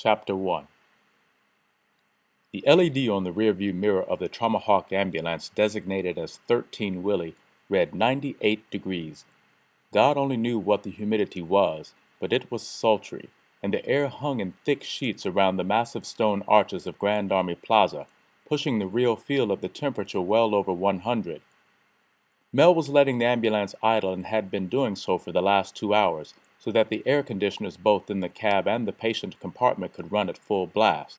Chapter 1. The LED on the rearview mirror of the Tomahawk ambulance designated as 13 Willie read 98 degrees. God only knew what the humidity was, but it was sultry, and the air hung in thick sheets around the massive stone arches of Grand Army Plaza, pushing the real feel of the temperature well over 100. Mel was letting the ambulance idle and had been doing so for the last 2 hours, so that the air conditioners both in the cab and the patient compartment could run at full blast.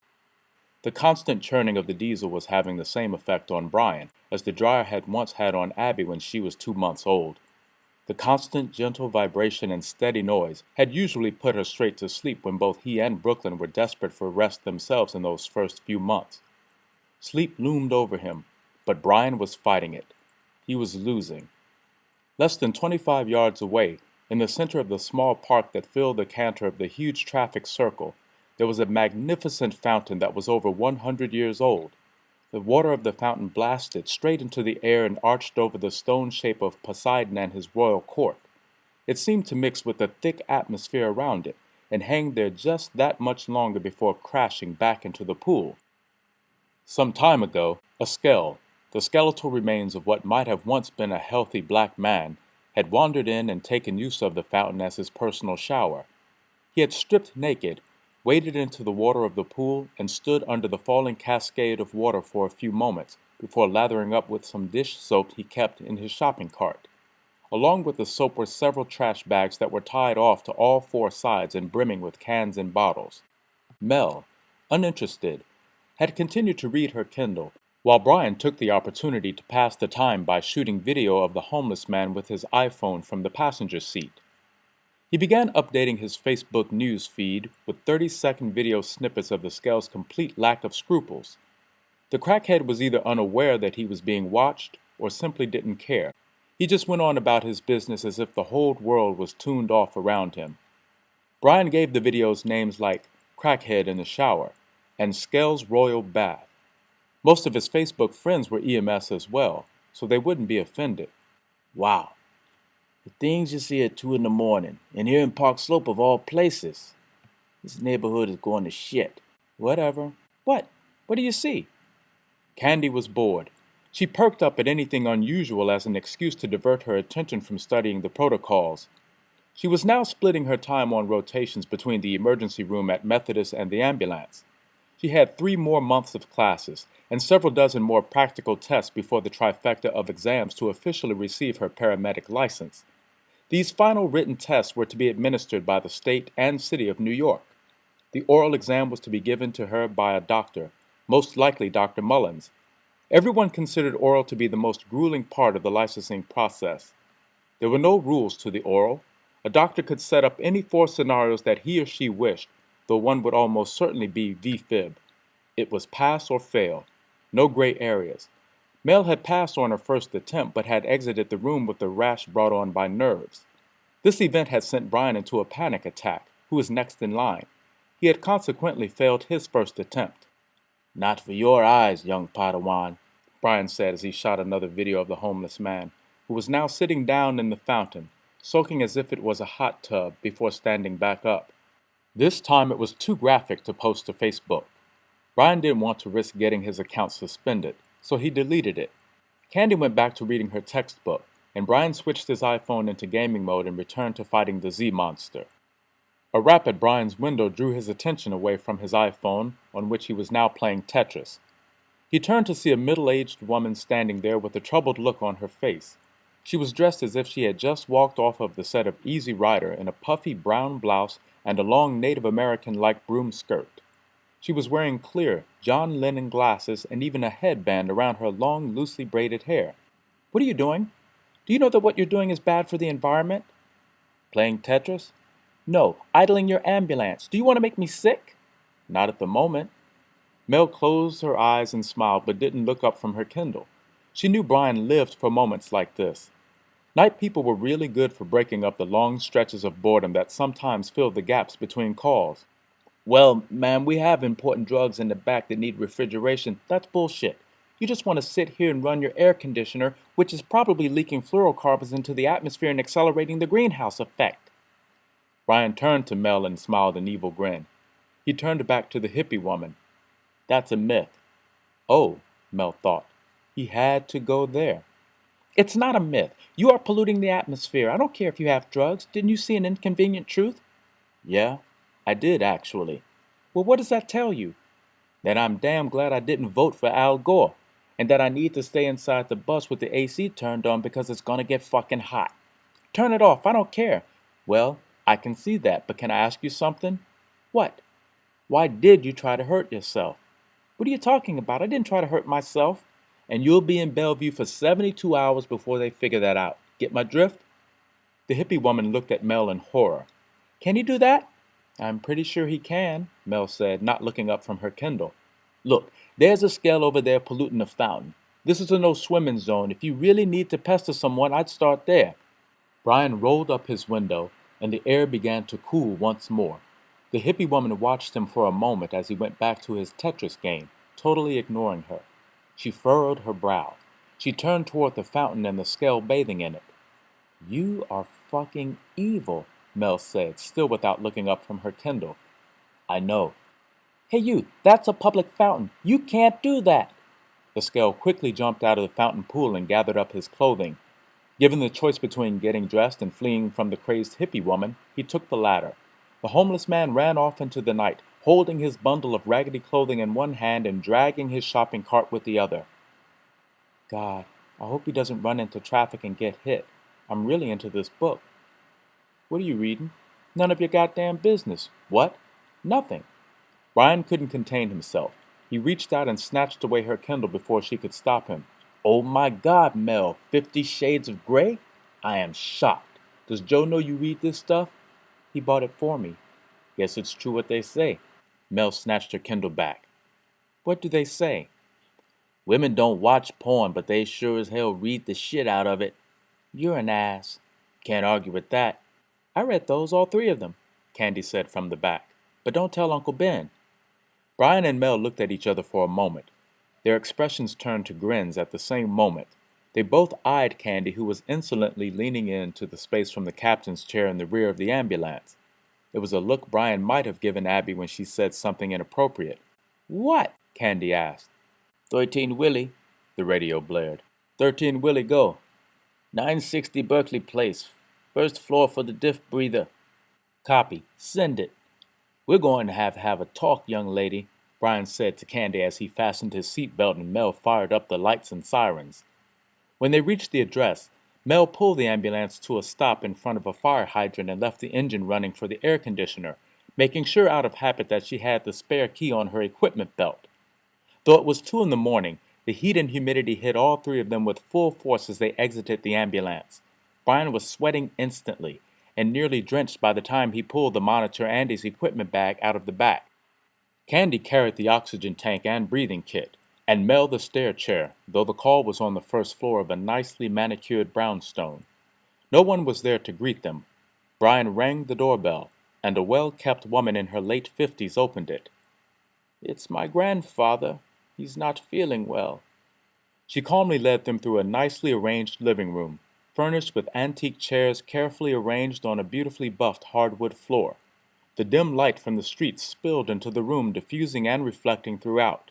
The constant churning of the diesel was having the same effect on Brian as the dryer had once had on Abby when she was 2 months old. The constant gentle vibration and steady noise had usually put her straight to sleep when both he and Brooklyn were desperate for rest themselves in those first few months. Sleep loomed over him, but Brian was fighting it. He was losing. Less than 25 yards away, in the center of the small park that filled the canter of the huge traffic circle, there was a magnificent fountain that was over 100 years old. The water of the fountain blasted straight into the air and arched over the stone shape of Poseidon and his royal court. It seemed to mix with the thick atmosphere around it, and hang there just that much longer before crashing back into the pool. Some time ago, a skell, the skeletal remains of what might have once been a healthy black man, had wandered in and taken use of the fountain as his personal shower. He had stripped naked, waded into the water of the pool, and stood under the falling cascade of water for a few moments before lathering up with some dish soap he kept in his shopping cart. Along with the soap were several trash bags that were tied off to all four sides and brimming with cans and bottles. Mel, uninterested, had continued to read her Kindle, while Brian took the opportunity to pass the time by shooting video of the homeless man with his iPhone from the passenger seat. He began updating his Facebook news feed with 30-second video snippets of the skell's complete lack of scruples. The crackhead was either unaware that he was being watched or simply didn't care. He just went on about his business as if the whole world was tuned off around him. Brian gave the videos names like Crackhead in the Shower and Skell's Royal Bath. Most of his Facebook friends were EMS as well, so they wouldn't be offended. Wow. The things you see at 2 in the morning, and here in Park Slope of all places. This neighborhood is going to shit. Whatever. What? What do you see? Candy was bored. She perked up at anything unusual as an excuse to divert her attention from studying the protocols. She was now splitting her time on rotations between the emergency room at Methodist and the ambulance. She had 3 more months of classes and several dozen more practical tests before the trifecta of exams to officially receive her paramedic license. These final written tests were to be administered by the state and city of New York. The oral exam was to be given to her by a doctor, most likely Dr. Mullins. Everyone considered oral to be the most grueling part of the licensing process. There were no rules to the oral. A doctor could set up any 4 scenarios that he or she wished, though one would almost certainly be VFib. It was pass or fail. No gray areas. Mel had passed on her first attempt but had exited the room with a rash brought on by nerves. This event had sent Brian into a panic attack, who was next in line. He had consequently failed his first attempt. Not for your eyes, young Padawan, Brian said as he shot another video of the homeless man, who was now sitting down in the fountain, soaking as if it was a hot tub before standing back up. This time it was too graphic to post to Facebook. Brian didn't want to risk getting his account suspended, so he deleted it. Candy went back to reading her textbook, and Brian switched his iPhone into gaming mode and returned to fighting the Z-Monster. A rap at Brian's window drew his attention away from his iPhone, on which he was now playing Tetris. He turned to see a middle-aged woman standing there with a troubled look on her face. She was dressed as if she had just walked off of the set of Easy Rider in a puffy brown blouse and a long Native American-like broom skirt. She was wearing clear, John Lennon glasses and even a headband around her long, loosely braided hair. What are you doing? Do you know that what you're doing is bad for the environment? Playing Tetris? No, idling your ambulance. Do you want to make me sick? Not at the moment. Mel closed her eyes and smiled but didn't look up from her Kindle. She knew Brian lived for moments like this. Night people were really good for breaking up the long stretches of boredom that sometimes filled the gaps between calls. Well, ma'am, we have important drugs in the back that need refrigeration. That's bullshit. You just want to sit here and run your air conditioner, which is probably leaking fluorocarbons into the atmosphere and accelerating the greenhouse effect. Brian turned to Mel and smiled an evil grin. He turned back to the hippie woman. That's a myth. Oh, Mel thought. He had to go there. It's not a myth. You are polluting the atmosphere. I don't care if you have drugs. Didn't you see an inconvenient truth? Yeah, I did actually. Well, what does that tell you? That I'm damn glad I didn't vote for Al Gore, and that I need to stay inside the bus with the AC turned on because it's gonna get fucking hot. Turn it off, I don't care. Well, I can see that, but can I ask you something? What? Why did you try to hurt yourself? What are you talking about? I didn't try to hurt myself. And you'll be in Bellevue for 72 hours before they figure that out. Get my drift? The hippie woman looked at Mel in horror. Can he do that? I'm pretty sure he can, Mel said, not looking up from her Kindle. Look, there's a scale over there polluting the fountain. This is a no swimming zone. If you really need to pester someone, I'd start there. Brian rolled up his window, and the air began to cool once more. The hippie woman watched him for a moment as he went back to his Tetris game, totally ignoring her. She furrowed her brow. She turned toward the fountain and the scale bathing in it. You are fucking evil, Mel said, still without looking up from her Kindle. I know. Hey you, that's a public fountain. You can't do that. The scale quickly jumped out of the fountain pool and gathered up his clothing. Given the choice between getting dressed and fleeing from the crazed hippie woman, he took the latter. The homeless man ran off into the night, holding his bundle of raggedy clothing in one hand and dragging his shopping cart with the other. God, I hope he doesn't run into traffic and get hit. I'm really into this book. What are you reading? None of your goddamn business. What? Nothing. Brian couldn't contain himself. He reached out and snatched away her Kindle before she could stop him. Oh my God, Mel, 50 Shades of Grey? I am shocked. Does Joe know you read this stuff? He bought it for me. Guess it's true what they say. Mel snatched her Kindle back. What do they say? Women don't watch porn, but they sure as hell read the shit out of it. You're an ass. Can't argue with that. I read those, all three of them, Candy said from the back. But don't tell Uncle Ben. Brian and Mel looked at each other for a moment. Their expressions turned to grins at the same moment. They both eyed Candy, who was insolently leaning into the space from the captain's chair in the rear of the ambulance. It was a look Brian might have given Abby when she said something inappropriate. What? Candy asked. 13 Willie, the radio blared. 13 Willie, go. 960 Berkeley Place. First floor for the diff breather. Copy. Send it. We're going to have a talk, young lady, Brian said to Candy as he fastened his seatbelt and Mel fired up the lights and sirens. When they reached the address, Mel pulled the ambulance to a stop in front of a fire hydrant and left the engine running for the air conditioner, making sure out of habit that she had the spare key on her equipment belt. Though it was 2 in the morning, the heat and humidity hit all three of them with full force as they exited the ambulance. Brian was sweating instantly, and nearly drenched by the time he pulled the monitor and his equipment bag out of the back. Candy carried the oxygen tank and breathing kit, and Mel the stair chair, though the call was on the first floor of a nicely manicured brownstone. No one was there to greet them. Brian rang the doorbell, and a well-kept woman in her late 50s opened it. It's my grandfather. He's not feeling well. She calmly led them through a nicely arranged living room, furnished with antique chairs carefully arranged on a beautifully buffed hardwood floor. The dim light from the street spilled into the room, diffusing and reflecting throughout.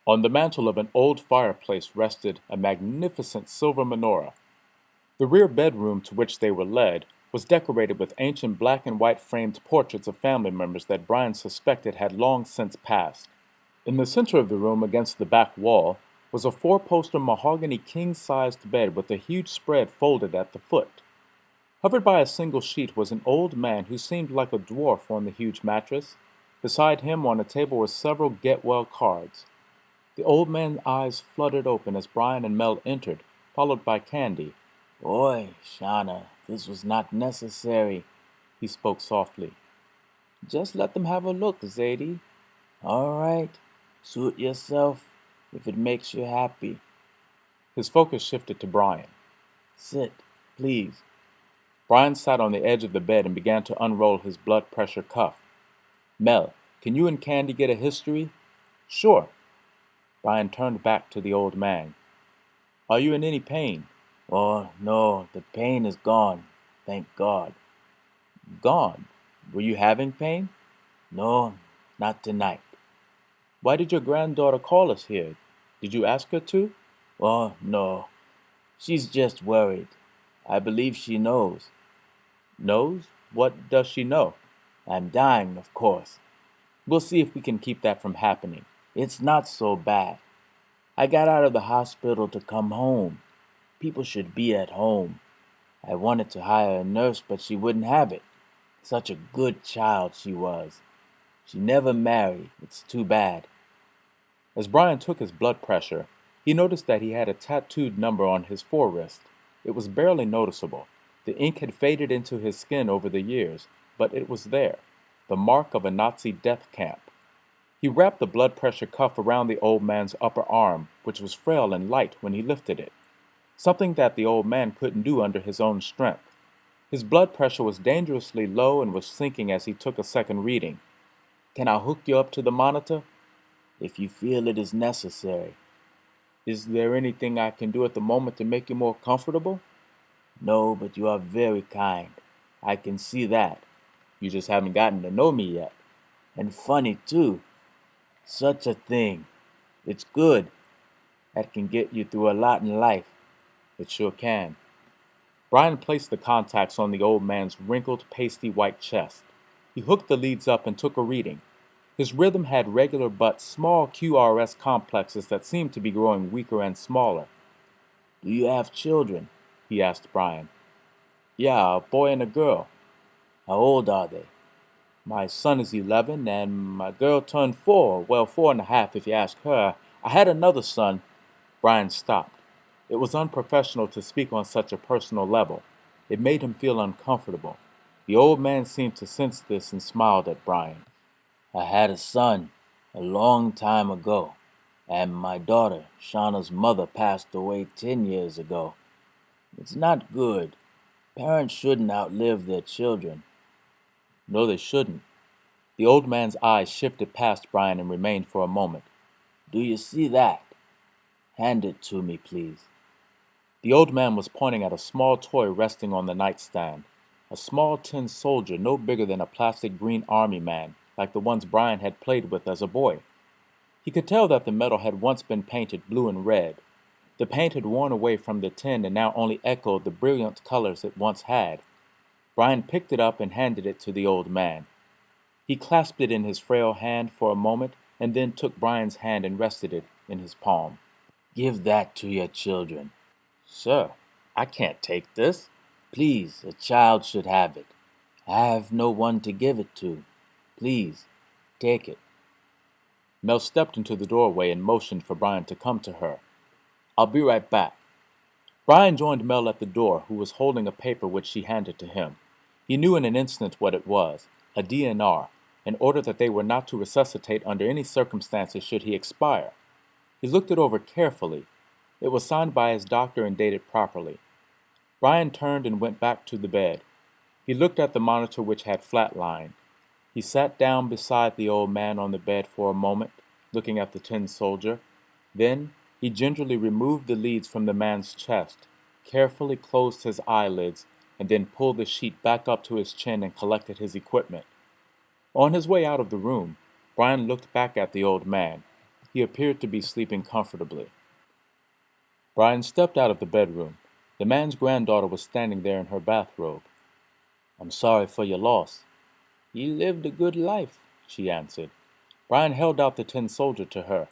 On the mantel of an old fireplace rested a magnificent silver menorah. The rear bedroom to which they were led was decorated with ancient black and white framed portraits of family members that Brian suspected had long since passed. In the center of the room, against the back wall, was a four-poster mahogany king-sized bed with a huge spread folded at the foot. Hovered by a single sheet was an old man who seemed like a dwarf on the huge mattress. Beside him on a table were several get-well cards. The old man's eyes fluttered open as Brian and Mel entered, followed by Candy. Boy, Shauna, this was not necessary, he spoke softly. Just let them have a look, Zadie. All right, suit yourself if it makes you happy. His focus shifted to Brian. Sit, please. Brian sat on the edge of the bed and began to unroll his blood pressure cuff. Mel, can you and Candy get a history? Sure. Brian turned back to the old man. Are you in any pain? Oh, no, the pain is gone. Thank God. Gone? Were you having pain? No, Not tonight. Why did your granddaughter call us here? Did you ask her to? Oh, no. She's just worried. I believe she knows. Knows? What does she know? I'm dying, of course. We'll see if we can keep that from happening. It's not so bad. I got out of the hospital to come home. People should be at home. I wanted to hire a nurse, but she wouldn't have it. Such a good child she was. She never married. It's too bad. As Brian took his blood pressure, he noticed that he had a tattooed number on his forewrist. It was barely noticeable. The ink had faded into his skin over the years, but it was there, the mark of a Nazi death camp. He wrapped the blood pressure cuff around the old man's upper arm, which was frail and light when he lifted it, something that the old man couldn't do under his own strength. His blood pressure was dangerously low and was sinking as he took a second reading. Can I hook you up to the monitor? If you feel it is necessary. Is there anything I can do at the moment to make you more comfortable? No, but you are very kind. I can see that. You just haven't gotten to know me yet. And funny, too. Such a thing. It's good. That can get you through a lot in life. It sure can. Brian placed the contacts on the old man's wrinkled, pasty white chest. He hooked the leads up and took a reading. His rhythm had regular but small QRS complexes that seemed to be growing weaker and smaller. Do you have children? He asked Brian. Yeah, a boy and a girl. How old are they? My son is 11 and my girl turned 4. Well, 4.5 if you ask her. I had another son. Brian stopped. It was unprofessional to speak on such a personal level. It made him feel uncomfortable. The old man seemed to sense this and smiled at Brian. I had a son a long time ago, and my daughter, Shauna's mother, passed away 10 years ago. It's not good. Parents shouldn't outlive their children. No, they shouldn't. The old man's eyes shifted past Brian and remained for a moment. Do you see that? Hand it to me, please. The old man was pointing at a small toy resting on the nightstand. A small tin soldier no bigger than a plastic green army man, like the ones Brian had played with as a boy. He could tell that the metal had once been painted blue and red. The paint had worn away from the tin and now only echoed the brilliant colors it once had. Brian picked it up and handed it to the old man. He clasped it in his frail hand for a moment and then took Brian's hand and rested it in his palm. Give that to your children. Sir, I can't take this. Please, a child should have it. I have no one to give it to. Please, take it. Mel stepped into the doorway and motioned for Brian to come to her. I'll be right back. Brian joined Mel at the door, who was holding a paper which she handed to him. He knew in an instant what it was, a DNR, an order that they were not to resuscitate under any circumstances should he expire. He looked it over carefully. It was signed by his doctor and dated properly. Brian turned and went back to the bed. He looked at the monitor which had flatlined. He sat down beside the old man on the bed for a moment, looking at the tin soldier. Then he gingerly removed the leads from the man's chest, carefully closed his eyelids, and then pulled the sheet back up to his chin and collected his equipment. On his way out of the room, Brian looked back at the old man. He appeared to be sleeping comfortably. Brian stepped out of the bedroom. The man's granddaughter was standing there in her bathrobe. I'm sorry for your loss. He lived a good life, she answered. Brian held out the tin soldier to her.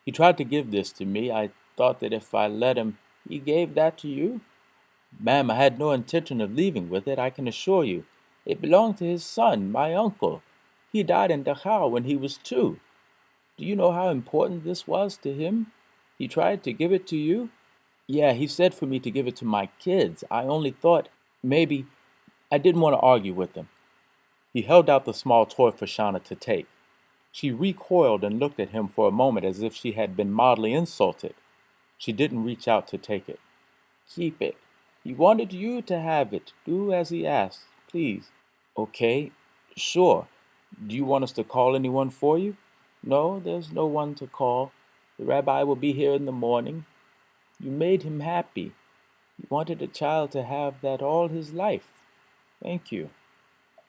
He tried to give this to me. I thought that if I let him, he gave that to you? Ma'am, I had no intention of leaving with it, I can assure you. It belonged to his son, my uncle. He died in Dachau when he was 2. Do you know how important this was to him? He tried to give it to you? Yeah, he said for me to give it to my kids. I only thought maybe I didn't want to argue with him. He held out the small toy for Shauna to take. She recoiled and looked at him for a moment as if she had been mildly insulted. She didn't reach out to take it. Keep it. He wanted you to have it. Do as he asked, please. Okay, sure. Do you want us to call anyone for you? No, there's no one to call. The rabbi will be here in the morning. You made him happy. He wanted a child to have that all his life. Thank you.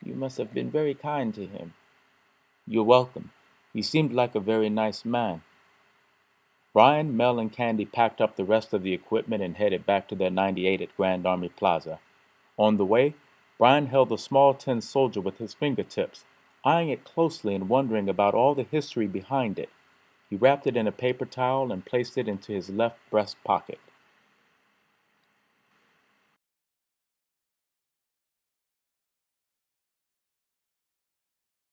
You must have been very kind to him. You're welcome. He seemed like a very nice man. Brian, Mel, and Candy packed up the rest of the equipment and headed back to their 98 at Grand Army Plaza. On the way, Brian held a small tin soldier with his fingertips, eyeing it closely and wondering about all the history behind it. He wrapped it in a paper towel and placed it into his left breast pocket.